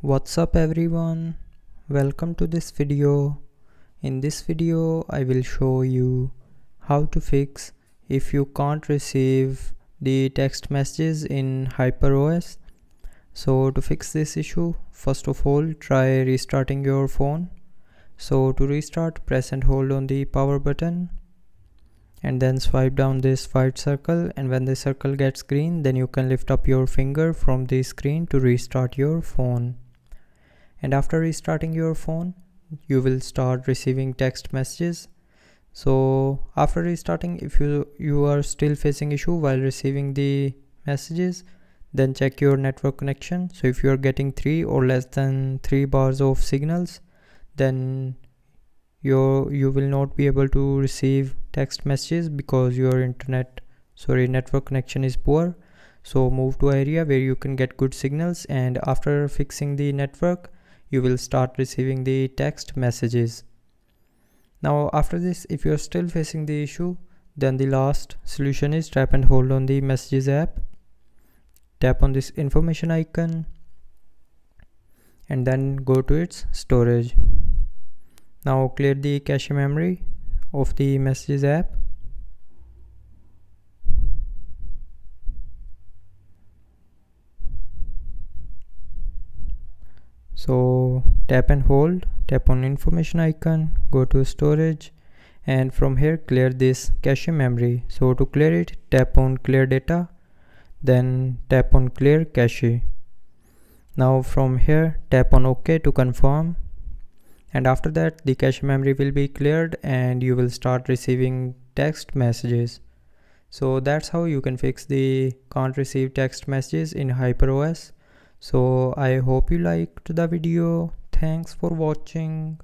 What's up everyone, welcome to this video. In this video I will show you how to fix if you can't receive the text messages in hyperos. So to fix this issue, first of all try restarting your phone. So to restart, press and hold on the power button and then swipe down this white circle, and when the circle gets green then you can lift up your finger from the screen to restart your phone. And after restarting your phone you will start receiving text messages. So after restarting, if you are still facing issue while receiving the messages, then check your network connection. So if you are getting 3 or less than 3 bars of signals, then you will not be able to receive text messages because your network connection is poor. So move to an area where you can get good signals, and after fixing the network you will start receiving the text messages. Now after this, if you are still facing the issue, then the last solution is tap and hold on the messages app. Tap on this information icon and then go to its storage. Now clear the cache memory of the messages app. So tap and hold, tap on information icon, go to storage, and from here clear this cache memory. So to clear it, tap on clear data, then tap on clear cache. Now from here tap on OK to confirm, and after that the cache memory will be cleared and you will start receiving text messages. So that's how you can fix the can't receive text messages in hyperos. So I hope you liked the video. Thanks for watching.